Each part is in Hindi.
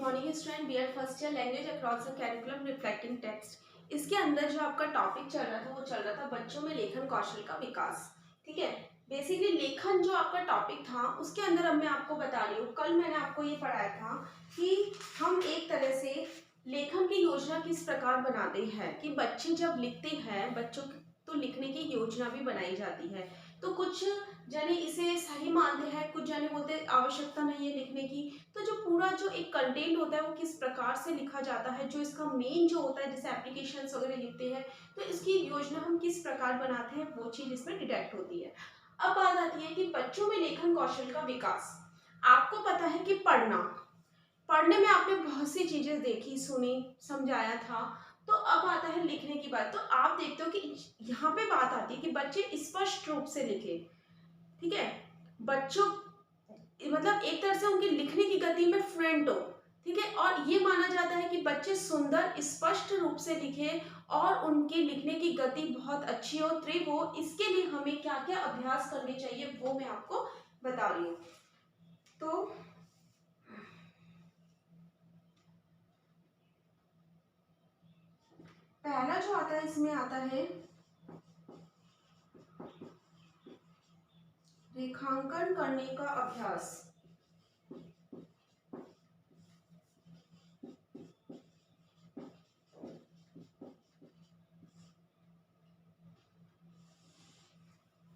Morning student BEd first year language across the curriculum reflecting text. इसके अंदर जो आपका टॉपिक चल रहा था वो चल रहा था बच्चों में लेखन कौशल का विकास। ठीक है, बेसिकली लेखन जो आपका टॉपिक था उसके अंदर अब मैं आपको बता रही हूँ, कल मैंने आपको ये पढ़ाया था कि हम एक तरह से लेखन की योजना किस प्रकार बनाते हैं कि बच्चे जब लिखते हैं बच्चों तो लिखने की योजना भी बनाई जाती है। तो कुछ जने इसे सही मानते हैं, कुछ जने बोलते हैं आवश्यकता नहीं है लिखने की। तो जो पूरा जो एक कंटेंट होता है वो किस प्रकार से लिखा जाता है, जो इसका मेन जो होता है जैसे एप्लीकेशंस वगैरह लिखते हैं तो इसकी योजना हम किस प्रकार बनाते हैं वो चीज इसमें डिटेक्ट होती है। अब बात आती है कि बच्चों में लेखन कौशल का विकास। आपको पता है कि पढ़ने में आपने बहुत सी चीजें देखी सुनी समझाया था। तो अब आता है लिखने की बात। तो आप देखते हो कि यहाँ पे बात आती है कि बच्चे स्पष्ट रूप से लिखे। ठीक है, बच्चों मतलब एक तरह से उनकी लिखने की गति में फ्लुएंट हो। ठीक है, और ये माना जाता है कि बच्चे सुंदर स्पष्ट रूप से लिखे और उनके लिखने की गति बहुत अच्छी हो, तीव्र हो। इसके लिए हमें क्या क्या अभ्यास करने चाहिए वो मैं आपको बता रही हूँ। तो पहला जो आता है इसमें आता है रेखांकन करने का अभ्यास।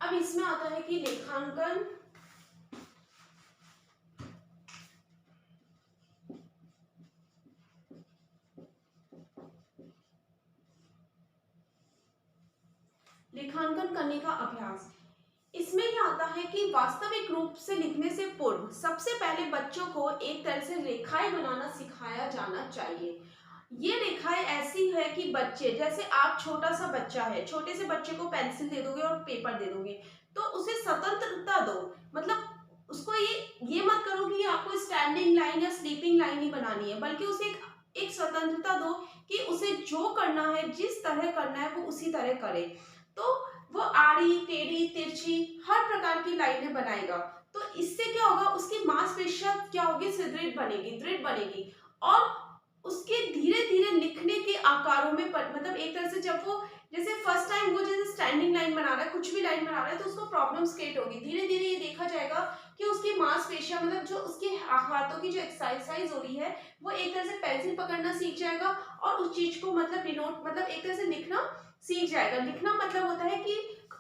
अब इसमें आता है कि लेखांकन लेखांकन करने का अभ्यास। इसमें यह आता है कि वास्तविक रूप से लिखने से पूर्व सबसे पहले बच्चों को एक तरह से रेखाएं बनाना सिखाया जाना चाहिए। ये रेखाएं ऐसी है कि बच्चे जैसे आप छोटा सा बच्चा है, छोटे से बच्चे को पेंसिल दे दोगे और पेपर दे दोगे तो उसे स्वतंत्रता दो। मतलब उसको ये मत करो कि आपको स्टैंडिंग लाइन या स्लीपिंग लाइन ही बनानी है, बल्कि उसे एक स्वतंत्रता दो कि उसे जो करना है जिस तरह करना है वो उसी तरह करे। तो वो आड़ी टेढ़ी तिरछी हर प्रकार की लाइनें बनाएगा। तो इससे क्या होगा, उसकी मांसपेशियां क्या होगी, सुदृढ़ बनेगी, दृढ़ बनेगी। और उसके धीरे धीरे लिखने के आकारों में मतलब एक तरह से जब वो जैसे फर्स्ट टाइम वो जैसे स्टैंडिंग लाइन बना रहा है, कुछ भी लाइन बना रहा है तो उसको प्रॉब्लम्स क्रिएट होगी। धीरे धीरे ये देखा जाएगा कि उसकी मांसपेशियां मतलब जो उसके हाथों की जो एक्सरसाइज हो रही है वो एक तरह से पेंसिल पकड़ना सीख जाएगा और उस चीज को मतलब डिनोट मतलब एक तरह से लिखना सीख जाएगा। लिखना मतलब होता है कि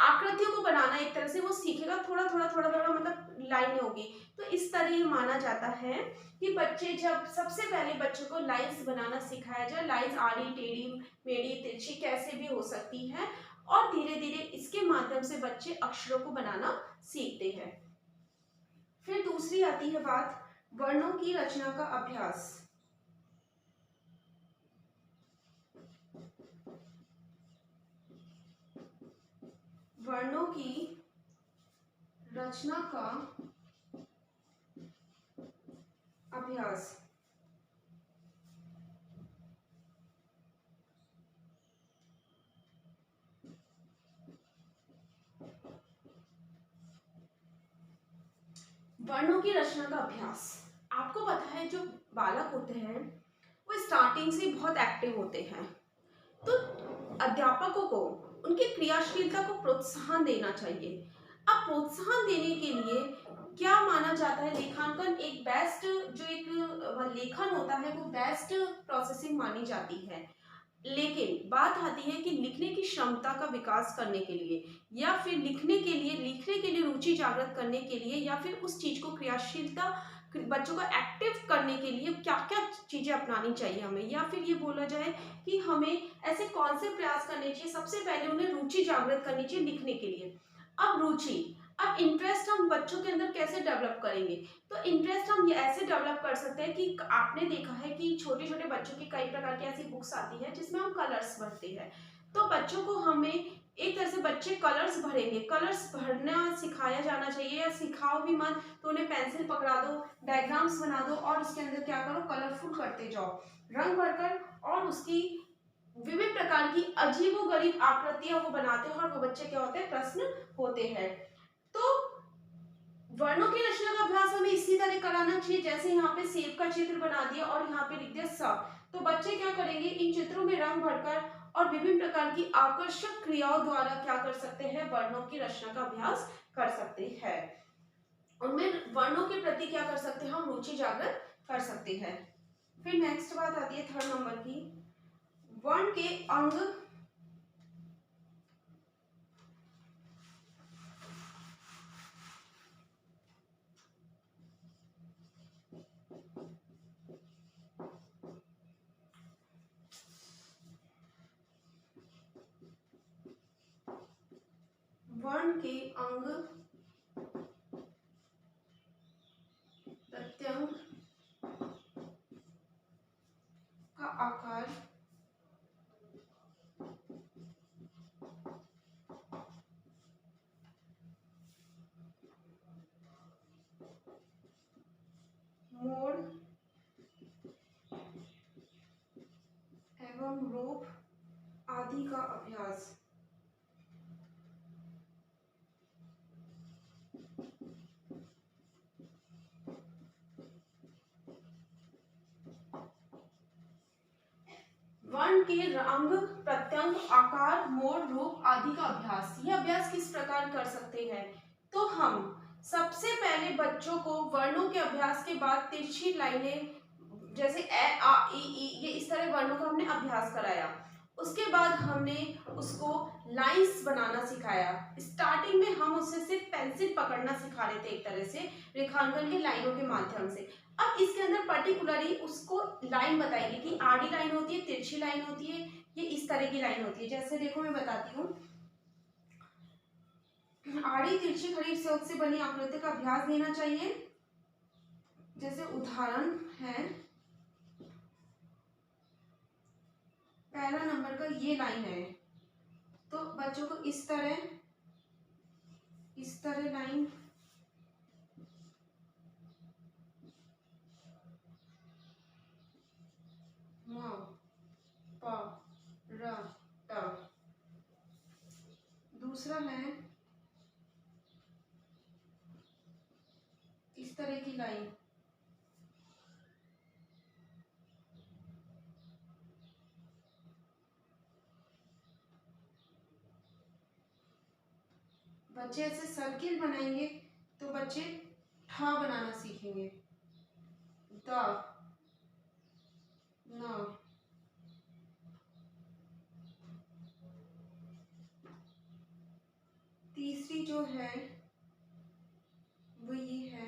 आकृतियों को बनाना एक तरह से वो सीखेगा, थोड़ा थोड़ा थोड़ा थोड़ा मतलब लाइनें होगी। तो इस तरह ये माना जाता है कि बच्चे जब सबसे पहले बच्चों को लाइंस बनाना सिखाया जाए, लाइंस आड़ी टेढ़ी मेढ़ी तिरछी कैसे भी हो सकती है, और धीरे धीरे इसके माध्यम से बच्चे अक्षरों को बनाना सीखते हैं। फिर दूसरी आती है बात वर्णों की रचना का अभ्यास। वर्णों की रचना का अभ्यास। वर्णों की रचना का अभ्यास। आपको पता है जो बालक होते हैं वो स्टार्टिंग से बहुत एक्टिव होते हैं। तो अध्यापकों को उनकी क्रियाशीलता को प्रोत्साहन देना चाहिए। अब प्रोत्साहन देने के लिए क्या माना जाता है, लेखांकन एक बेस्ट जो एक लेखन होता है वो बेस्ट प्रोसेसिंग मानी जाती है। लेकिन बात आती है कि लिखने की क्षमता का विकास करने के लिए या फिर लिखने के लिए रुचि जागृत करने के लिए या फिर उस चीज को क्रियाशीलता बच्चों को एक्टिव करने के लिए क्या क्या चीजें अपनानी चाहिए हमें, या फिर ये बोला जाए कि हमें ऐसे कौन से प्रयास करने चाहिए। सबसे पहले उन्हें रुचि जागृत करनी चाहिए लिखने के लिए। अब रुचि, अब इंटरेस्ट हम बच्चों के अंदर कैसे डेवलप करेंगे, तो इंटरेस्ट हम ये ऐसे डेवलप कर सकते हैं कि आपने देखा है कि छोटे छोटे बच्चों की कई प्रकार की ऐसी बुक्स आती है जिसमें हम कलर्स भरते हैं। तो बच्चों को हमें एक तरह से बच्चे कलर्स भरेंगे, कलर्स भरना सिखाया जाना चाहिए, या सिखाओ भी मत तो उन्हें पेंसिल पकड़ा दो, डायग्राम्स बना दो और उसके अंदर क्या करो, कलरफुल करते जाओ रंग भरकर, और उसकी विभिन्न प्रकार की अजीबोगरीब आकृतियां वो बनाते हैं और वो बच्चे क्या होते हैं, प्रश्न होते हैं। तो वर्णों की रचना का अभ्यास हमें इसी तरह कराना चाहिए, जैसे यहाँ पे सेब का चित्र बना दिया और यहाँ पे लिख दिया स, तो बच्चे क्या करेंगे, इन चित्रों में रंग भरकर और विभिन्न प्रकार की आकर्षक क्रियाओं द्वारा क्या कर सकते हैं, वर्णों की रचना का अभ्यास कर सकते हैं। उनमें वर्णों के प्रति क्या कर सकते हैं, हम रुचि जागृत कर सकते हैं। फिर नेक्स्ट बात आती है 3rd नंबर की, वर्ण के अंग वर्ण के अंग प्रत्यंग का आकार मोड़ एवं रूप आदि का अभ्यास। वर्ण के अंग प्रत्यंग आकार मोड़ रूप आदि का अभ्यास, यह अभ्यास किस प्रकार कर सकते हैं, तो हम सबसे पहले बच्चों को वर्णों के अभ्यास के बाद तिरछी लाइनें जैसे ए आ ई ई ये इस तरह वर्णों का हमने अभ्यास कराया। उसके बाद हमने उसको लाइंस बनाना सिखाया। स्टार्टिंग में हम उससे सिर्फ पेंसिल पकड़ना सिखा रहे थे, एक तरह से रेखांकन के लाइनों के माध्यम से। अब इसके अंदर पर्टिकुलरली उसको लाइन बताएगी कि आड़ी लाइन होती है, तिरछी लाइन होती है, ये इस तरह की लाइन होती है। जैसे देखो मैं बताती हूँ, आड़ी तिरछी खड़ी स्योक से बनी आकृति का अभ्यास देना चाहिए। जैसे उदाहरण है, पहला नंबर का ये लाइन है, तो बच्चों को इस तरह लाइन म प र ट। दूसरा है इस तरह की लाइन, बच्चे ऐसे सर्किल बनाएंगे तो बच्चे ठ बनाना सीखेंगे, द न। तीसरी जो है वो ये है,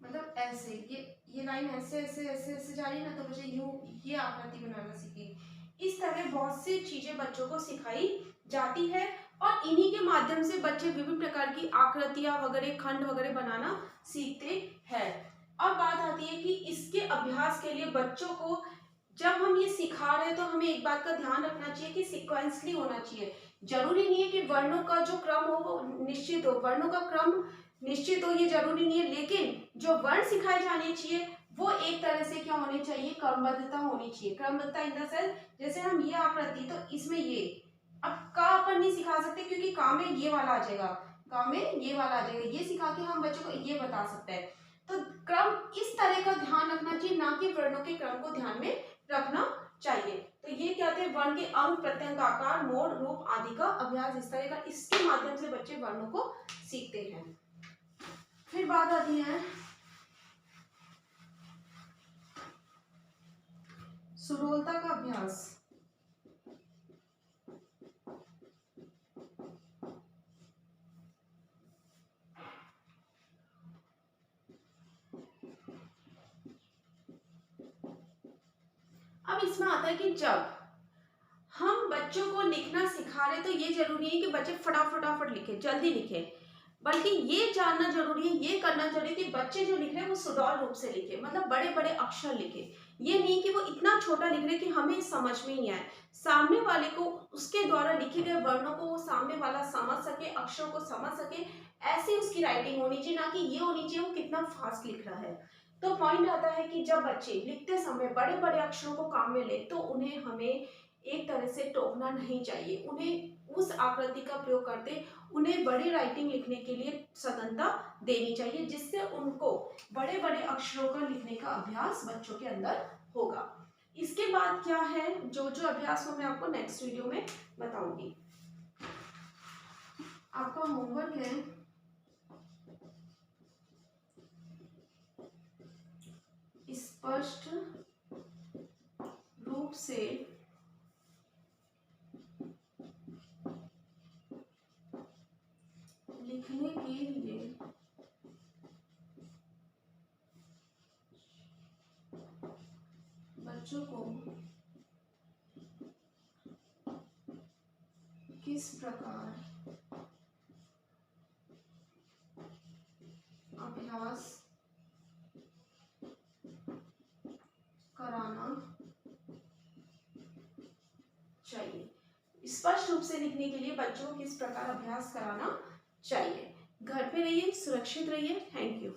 मतलब ऐसे ये लाइन ऐसे ऐसे ऐसे ऐसे जा रही है ना, तो बच्चे यूं ये आकृति बनाना सीखेंगे। इस तरह बहुत सी चीजें बच्चों को सिखाई जाती है और इन्हीं के माध्यम से बच्चे विभिन्न प्रकार की आकृतियां वगैरह खंड वगैरह बनाना सीखते हैं। अब बात आती है कि इसके अभ्यास के लिए बच्चों को जब हम ये सिखा रहे हैं तो हमें एक बात का ध्यान रखना चाहिए कि सिक्वेंसली होना चाहिए। जरूरी नहीं है कि वर्णों का जो क्रम हो वो निश्चित हो, वर्णों का क्रम निश्चित हो ये जरूरी नहीं है, लेकिन जो वर्ण सिखाए जाने चाहिए वो एक तरह से क्या होनी चाहिए, क्रमबद्धता होनी चाहिए। क्रमबद्धता इन द सेंस, जैसे हम ये आकृति तो इसमें ये, अब का अपन नहीं सिखा सकते क्योंकि का में ये वाला आ जाएगा, का में ये वाला आ जाएगा, ये सिखा के हम बच्चों को ये बता सकते हैं। तो क्रम इस तरह का ध्यान रखना चाहिए, ना कि वर्णों के क्रम को ध्यान में रखना चाहिए। तो ये क्या थे, वर्ण के अंग प्रत्यंग आकार मोड़ रूप आदि का अभ्यास इस तरह का, इसके माध्यम से बच्चे वर्णों को सीखते हैं। फिर बात आती है सुडोलता का अभ्यास। अब इसमें आता है कि जब हम बच्चों को लिखना सिखा रहे तो ये जरूरी है कि बच्चे फटाफट लिखे, जल्दी लिखे। बल्कि ये जानना जरूरी है, ये करना जरूरी है कि बच्चे जो लिख रहे हैं वो सुडौल रूप से लिखे, मतलब बड़े बड़े अक्षर लिखे। ये नहीं कि वो इतना छोटा लिख रहे कि हमें समझ में ही नहीं आए, सामने वाले को उसके द्वारा लिखे गए वर्णों को वो सामने वाला समझ सके, अक्षरों को समझ सके, ऐसी उसकी राइटिंग होनी चाहिए, ना कि ये होनी चाहिए वो कितना फास्ट लिख रहा है। तो पॉइंट आता है कि जब बच्चे लिखते समय बड़े बड़े अक्षरों को काम में ले तो उन्हें हमें एक तरह से टोकना नहीं चाहिए, उन्हें उस आकृति का प्रयोग करते उन्हें बड़ी राइटिंग लिखने के लिए स्वतंत्रता देनी चाहिए, जिससे उनको बड़े बड़े अक्षरों का लिखने का अभ्यास बच्चों के अंदर होगा। इसके बाद क्या है, जो जो अभ्यास हो मैं आपको नेक्स्ट वीडियो में बताऊंगी। आपका होमवर्क है स्पष्ट रूप से लिखने के लिए बच्चों को किस प्रकार अभ्यास कराना चाहिए। स्पष्ट रूप से लिखने के लिए बच्चों को किस प्रकार अभ्यास कराना चाहिए। घर पे रहिए, सुरक्षित रहिए। Thank you.